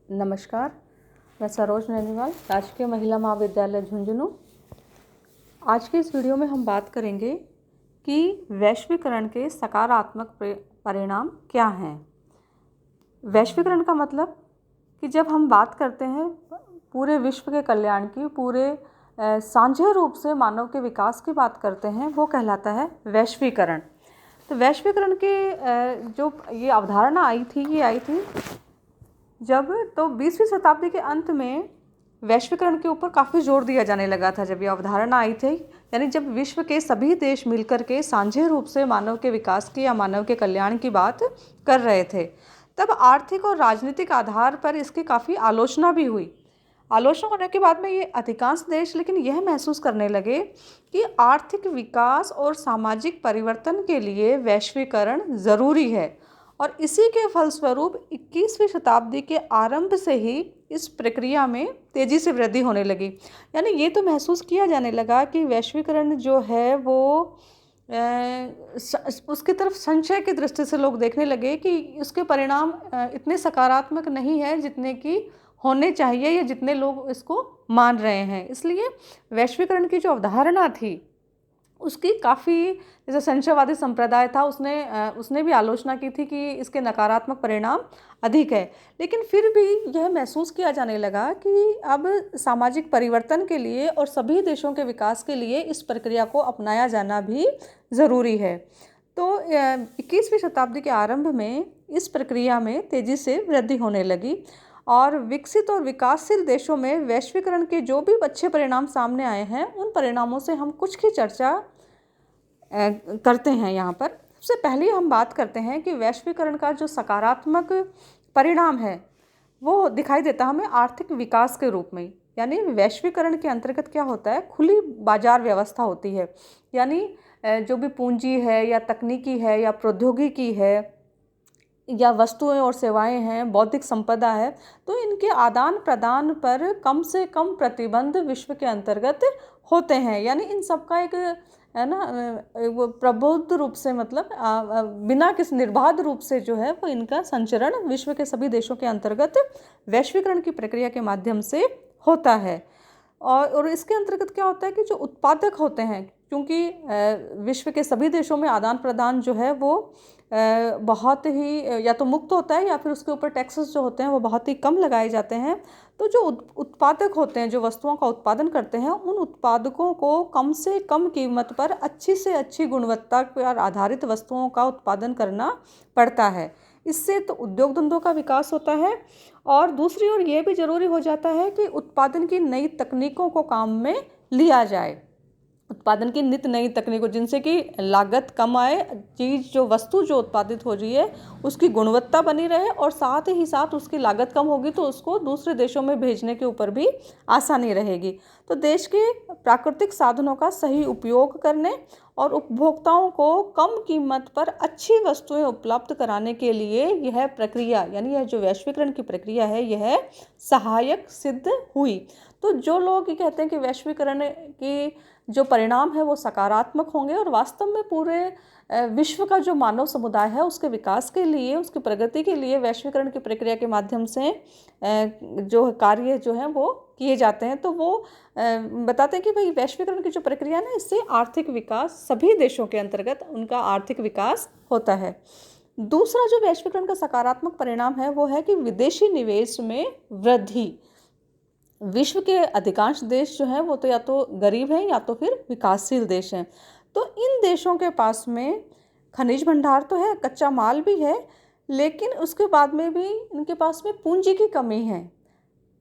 नमस्कार, मैं सरोज नैनीवाल, राजकीय महिला महाविद्यालय झुंझुनू। आज के इस वीडियो में हम बात करेंगे कि वैश्वीकरण के सकारात्मक परिणाम क्या हैं। वैश्वीकरण का मतलब कि जब हम बात करते हैं पूरे विश्व के कल्याण की, पूरे साझे रूप से मानव के विकास की बात करते हैं, वो कहलाता है वैश्वीकरण। तो वैश्वीकरण के जो ये अवधारणा आई थी जब 20वीं शताब्दी के अंत में वैश्वीकरण के ऊपर काफ़ी जोर दिया जाने लगा था। जब ये अवधारणा आई थी, यानी जब विश्व के सभी देश मिलकर के साझे रूप से मानव के विकास की या मानव के कल्याण की बात कर रहे थे, तब आर्थिक और राजनीतिक आधार पर इसकी काफ़ी आलोचना भी हुई। आलोचना होने के बाद में ये अधिकांश देश लेकिन यह महसूस करने लगे कि आर्थिक विकास और सामाजिक परिवर्तन के लिए वैश्वीकरण ज़रूरी है, और इसी के फलस्वरूप 21वीं शताब्दी के आरंभ से ही इस प्रक्रिया में तेज़ी से वृद्धि होने लगी। यानी ये तो महसूस किया जाने लगा कि वैश्वीकरण जो है वो उसकी तरफ संशय की दृष्टि से लोग देखने लगे कि उसके परिणाम इतने सकारात्मक नहीं है जितने कि होने चाहिए या जितने लोग इसको मान रहे हैं। इसलिए वैश्वीकरण की जो अवधारणा थी उसकी काफ़ी, जैसे संशयवादी संप्रदाय था, उसने भी आलोचना की थी कि इसके नकारात्मक परिणाम अधिक है। लेकिन फिर भी यह महसूस किया जाने लगा कि अब सामाजिक परिवर्तन के लिए और सभी देशों के विकास के लिए इस प्रक्रिया को अपनाया जाना भी ज़रूरी है। तो 21वीं शताब्दी के आरंभ में इस प्रक्रिया में तेज़ी से वृद्धि होने लगी, और विकसित और विकासशील देशों में वैश्वीकरण के जो भी अच्छे परिणाम सामने आए हैं, उन परिणामों से हम कुछ की चर्चा करते हैं यहाँ पर। सबसे पहले हम बात करते हैं कि वैश्वीकरण का जो सकारात्मक परिणाम है वो दिखाई देता हमें आर्थिक विकास के रूप में। यानी वैश्वीकरण के अंतर्गत क्या होता है, खुली बाजार व्यवस्था होती है। यानी जो भी पूंजी है या तकनीकी है या प्रौद्योगिकी है या वस्तुएं और सेवाएं हैं, बौद्धिक संपदा है, तो इनके आदान प्रदान पर कम से कम प्रतिबंध विश्व के अंतर्गत होते हैं। यानी इन सब का एक है ना वो प्रबुद्ध रूप से, मतलब बिना किसी निर्बाध रूप से जो है वो इनका संचरण विश्व के सभी देशों के अंतर्गत वैश्वीकरण की प्रक्रिया के माध्यम से होता है। और इसके अंतर्गत क्या होता है कि जो उत्पादक होते हैं, क्योंकि विश्व के सभी देशों में आदान प्रदान जो है वो बहुत ही या तो मुक्त होता है या फिर उसके ऊपर टैक्सेस जो होते हैं वो बहुत ही कम लगाए जाते हैं। तो जो उत्पादक होते हैं, जो वस्तुओं का उत्पादन करते हैं, उन उत्पादकों को कम से कम कीमत पर अच्छी से अच्छी गुणवत्ता पर आधारित वस्तुओं का उत्पादन करना पड़ता है। इससे तो उद्योग धंधों का विकास होता है, और दूसरी ओर ये भी ज़रूरी हो जाता है कि उत्पादन की नई तकनीकों को काम में लिया जाए। उत्पादन की नित्य नई तकनीकों जिनसे कि लागत कम आए, चीज़ जो वस्तु जो उत्पादित हो रही है उसकी गुणवत्ता बनी रहे, और साथ ही साथ उसकी लागत कम होगी तो उसको दूसरे देशों में भेजने के ऊपर भी आसानी रहेगी। तो देश के प्राकृतिक साधनों का सही उपयोग करने और उपभोक्ताओं को कम कीमत पर अच्छी वस्तुएं उपलब्ध कराने के लिए यह प्रक्रिया, यानी यह जो वैश्वीकरण की प्रक्रिया है, यह सहायक सिद्ध हुई। तो जो लोग ये कहते हैं कि वैश्वीकरण की जो परिणाम है वो सकारात्मक होंगे और वास्तव में पूरे विश्व का जो मानव समुदाय है उसके विकास के लिए, उसकी प्रगति के लिए वैश्वीकरण की प्रक्रिया के माध्यम से जो कार्य जो हैं वो किए जाते हैं, तो वो बताते हैं कि भाई वैश्वीकरण की जो प्रक्रिया है ना, इससे आर्थिक विकास सभी देशों के अंतर्गत उनका आर्थिक विकास होता है। दूसरा जो वैश्वीकरण का सकारात्मक परिणाम है वो है कि विदेशी निवेश में वृद्धि। विश्व के अधिकांश देश जो हैं वो तो या तो गरीब हैं या तो फिर विकासशील देश हैं। तो इन देशों के पास में खनिज भंडार तो है, कच्चा माल भी है, लेकिन उसके बाद में भी इनके पास में पूंजी की कमी है।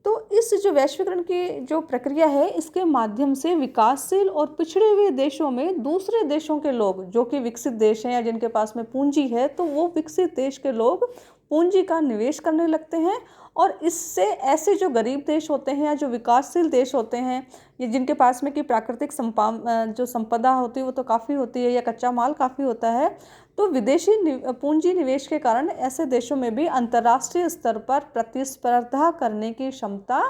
तो इस जो वैश्वीकरण की जो प्रक्रिया है, इसके माध्यम से विकासशील और पिछड़े हुए देशों में दूसरे देशों के लोग जो कि विकसित देश हैं या जिनके पास में पूंजी है, तो वो विकसित देश के लोग पूंजी का निवेश करने लगते हैं, और इससे ऐसे जो गरीब देश होते हैं या जो विकासशील देश होते हैं, ये जिनके पास में कि प्राकृतिक जो संपदा होती है वो तो काफ़ी होती है या कच्चा माल काफ़ी होता है, तो विदेशी पूंजी निवेश के कारण ऐसे देशों में भी अंतर्राष्ट्रीय स्तर पर प्रतिस्पर्धा करने की क्षमता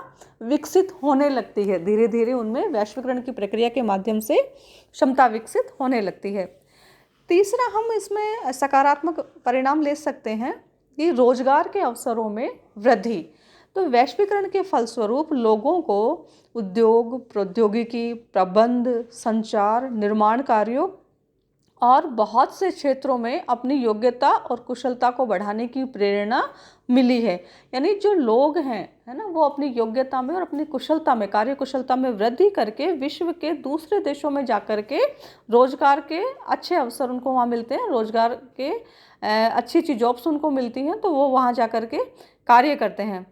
विकसित होने लगती है। धीरे धीरे उनमें वैश्वीकरण की प्रक्रिया के माध्यम से क्षमता विकसित होने लगती है। तीसरा हम इसमें सकारात्मक परिणाम ले सकते हैं कि रोजगार के अवसरों में वृद्धि। तो वैश्वीकरण के फलस्वरूप लोगों को उद्योग, प्रौद्योगिकी, प्रबंध, संचार, निर्माण कार्यों और बहुत से क्षेत्रों में अपनी योग्यता और कुशलता को बढ़ाने की प्रेरणा मिली है। यानी जो लोग हैं, है ना, वो अपनी योग्यता में और अपनी कुशलता में, कार्य कुशलता में वृद्धि करके विश्व के दूसरे देशों में जाकर के रोजगार के अच्छे अवसर उनको वहाँ मिलते हैं, रोजगार के अच्छी अच्छी जॉब्स उनको मिलती हैं, तो वो वहाँ जाकर के कार्य करते हैं,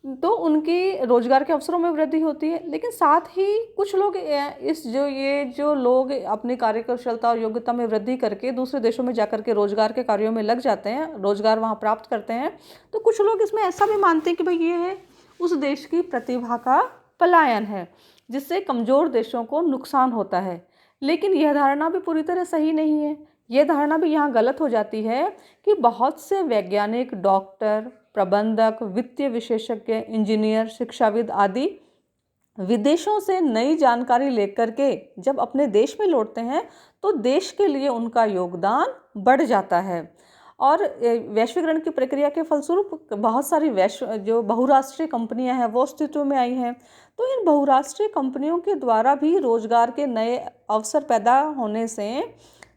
तो उनकी रोजगार के अवसरों में वृद्धि होती है। लेकिन साथ ही कुछ लोग ये जो लोग अपनी कार्य कुशलता और योग्यता में वृद्धि करके दूसरे देशों में जाकर के रोजगार के कार्यों में लग जाते हैं, रोजगार वहाँ प्राप्त करते हैं, तो कुछ लोग इसमें ऐसा भी मानते हैं कि भाई ये है उस देश की प्रतिभा का पलायन है, जिससे कमज़ोर देशों को नुकसान होता है। लेकिन यह धारणा भी पूरी तरह सही नहीं है। यह धारणा भी यहाँ गलत हो जाती है कि बहुत से वैज्ञानिक, डॉक्टर, प्रबंधक, वित्तीय विशेषज्ञ, इंजीनियर, शिक्षाविद आदि विदेशों से नई जानकारी लेकर के जब अपने देश में लौटते हैं तो देश के लिए उनका योगदान बढ़ जाता है। और वैश्वीकरण की प्रक्रिया के फलस्वरूप बहुत सारी जो बहुराष्ट्रीय कंपनियां हैं वो अस्तित्व में आई हैं। तो इन बहुराष्ट्रीय कंपनियों के द्वारा भी रोजगार के नए अवसर पैदा होने से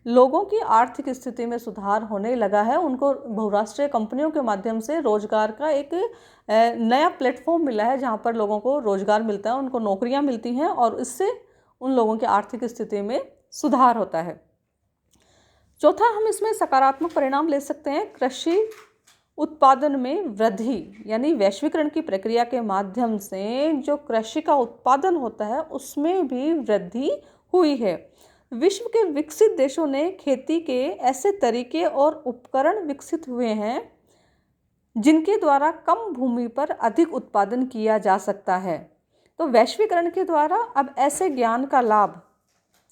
लोगों की आर्थिक स्थिति में सुधार होने लगा है। उनको बहुराष्ट्रीय कंपनियों के माध्यम से रोजगार का एक नया प्लेटफॉर्म मिला है, जहां पर लोगों को रोजगार मिलता है, उनको नौकरियां मिलती हैं और इससे उन लोगों की आर्थिक स्थिति में सुधार होता है। चौथा, हम इसमें सकारात्मक परिणाम ले सकते हैं कृषि उत्पादन में वृद्धि, यानी वैश्वीकरण की प्रक्रिया के माध्यम से जो कृषि का उत्पादन होता है उसमें भी वृद्धि हुई है। विश्व के विकसित देशों ने खेती के ऐसे तरीके और उपकरण विकसित हुए हैं जिनके द्वारा कम भूमि पर अधिक उत्पादन किया जा सकता है। तो वैश्वीकरण के द्वारा अब ऐसे ज्ञान का लाभ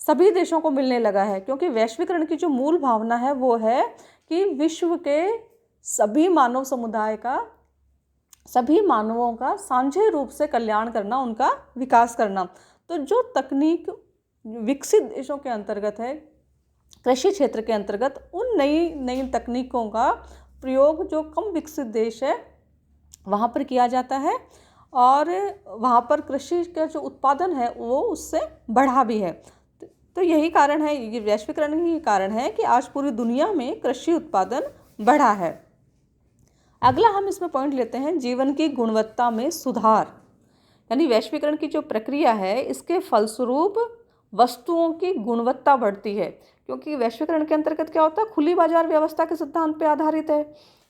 सभी देशों को मिलने लगा है, क्योंकि वैश्वीकरण की जो मूल भावना है वो है कि विश्व के सभी मानव समुदाय का, सभी मानवों का साझे रूप से कल्याण करना, उनका विकास करना। तो जो तकनीक विकसित देशों के अंतर्गत है, कृषि क्षेत्र के अंतर्गत, उन नई नई तकनीकों का प्रयोग जो कम विकसित देश है वहाँ पर किया जाता है और वहाँ पर कृषि का जो उत्पादन है वो उससे बढ़ा भी है। तो यही कारण है, ये वैश्वीकरण ही कारण है कि आज पूरी दुनिया में कृषि उत्पादन बढ़ा है। अगला हम इसमें पॉइंट लेते हैं जीवन की गुणवत्ता में सुधार। यानी वैश्वीकरण की जो प्रक्रिया है इसके फलस्वरूप वस्तुओं की गुणवत्ता बढ़ती है, क्योंकि वैश्वीकरण के अंतर्गत क्या होता है, खुली बाजार व्यवस्था के सिद्धांत पर आधारित है।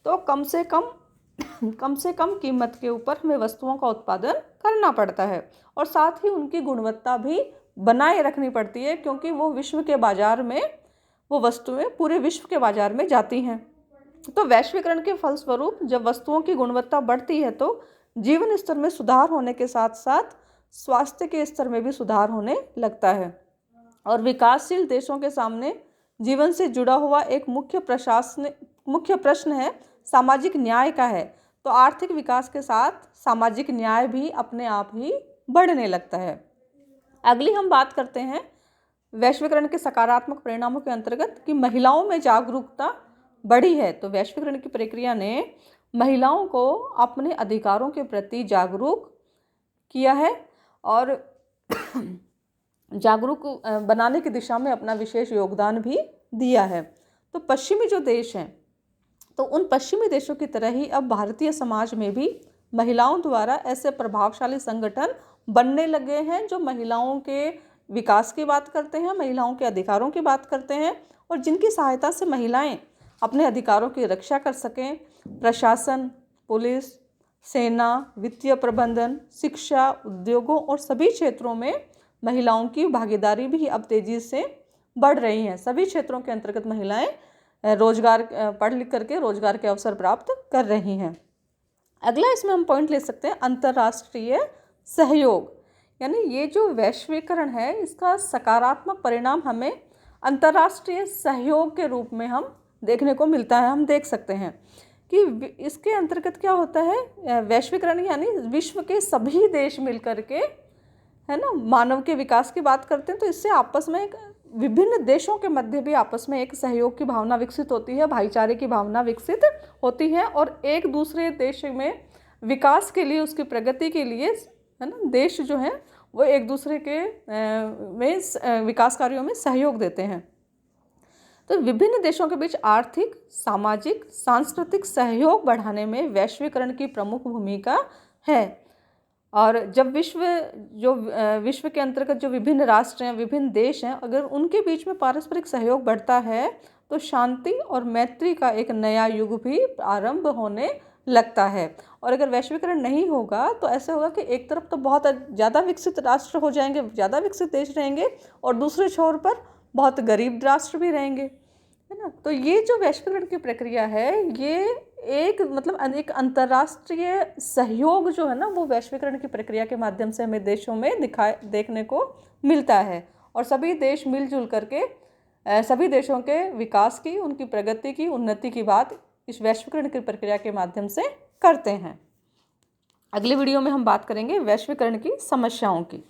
तो कम से कम कीमत के ऊपर हमें वस्तुओं का उत्पादन करना पड़ता है और साथ ही उनकी गुणवत्ता भी बनाए रखनी पड़ती है, क्योंकि वो विश्व के बाजार में, वो वस्तुएं पूरे विश्व के बाजार में जाती हैं। तो वैश्वीकरण के फलस्वरूप जब वस्तुओं की गुणवत्ता बढ़ती है तो जीवन स्तर में सुधार होने के साथ साथ स्वास्थ्य के स्तर में भी सुधार होने लगता है। और विकासशील देशों के सामने जीवन से जुड़ा हुआ एक मुख्य प्रश्न है सामाजिक न्याय का है। तो आर्थिक विकास के साथ सामाजिक न्याय भी अपने आप ही बढ़ने लगता है। अगली हम बात करते हैं वैश्वीकरण के सकारात्मक परिणामों के अंतर्गत कि महिलाओं में जागरूकता बढ़ी है। तो वैश्वीकरण की प्रक्रिया ने महिलाओं को अपने अधिकारों के प्रति जागरूक किया है और जागरूक बनाने की दिशा में अपना विशेष योगदान भी दिया है। तो पश्चिमी जो देश हैं, तो उन पश्चिमी देशों की तरह ही अब भारतीय समाज में भी महिलाओं द्वारा ऐसे प्रभावशाली संगठन बनने लगे हैं जो महिलाओं के विकास की बात करते हैं, महिलाओं के अधिकारों की बात करते हैं और जिनकी सहायता से महिलाएं अपने अधिकारों की रक्षा कर सकें। प्रशासन, पुलिस, सेना, वित्तीय प्रबंधन, शिक्षा, उद्योगों और सभी क्षेत्रों में महिलाओं की भागीदारी भी अब तेजी से बढ़ रही है। सभी क्षेत्रों के अंतर्गत महिलाएं रोजगार, पढ़ लिख करके रोजगार के अवसर प्राप्त कर रही हैं। अगला इसमें हम पॉइंट ले सकते हैं अंतर्राष्ट्रीय सहयोग। यानी ये जो वैश्वीकरण है इसका सकारात्मक परिणाम हमें अंतर्राष्ट्रीय सहयोग के रूप में हम देखने को मिलता है। हम देख सकते हैं कि इसके अंतर्गत क्या होता है, वैश्वीकरण यानी विश्व के सभी देश मिलकर के, है ना, मानव के विकास की बात करते हैं। तो इससे आपस में विभिन्न देशों के मध्य भी आपस में एक सहयोग की भावना विकसित होती है, भाईचारे की भावना विकसित होती है और एक दूसरे देश में विकास के लिए, उसकी प्रगति के लिए, है ना, देश जो है वो एक दूसरे के विकास कार्यों में सहयोग देते हैं। तो विभिन्न देशों के बीच आर्थिक, सामाजिक, सांस्कृतिक सहयोग बढ़ाने में वैश्वीकरण की प्रमुख भूमिका है। और जब विश्व के अंतर्गत जो विभिन्न राष्ट्र हैं, विभिन्न देश हैं, अगर उनके बीच में पारस्परिक सहयोग बढ़ता है तो शांति और मैत्री का एक नया युग भी आरंभ होने लगता है। और अगर वैश्वीकरण नहीं होगा तो ऐसा होगा कि एक तरफ तो बहुत ज़्यादा विकसित राष्ट्र हो जाएंगे, ज़्यादा विकसित देश रहेंगे, और दूसरे छोर पर बहुत गरीब राष्ट्र भी रहेंगे, है ना। तो ये जो वैश्वीकरण की प्रक्रिया है, ये एक एक अंतर्राष्ट्रीय सहयोग जो है ना, वो वैश्वीकरण की प्रक्रिया के माध्यम से हमें देशों में देखने को मिलता है। और सभी देश मिलजुल करके सभी देशों के विकास की, उनकी प्रगति की, उन्नति की बात इस वैश्वीकरण की प्रक्रिया के माध्यम से करते हैं। अगले वीडियो में हम बात करेंगे वैश्वीकरण की समस्याओं की।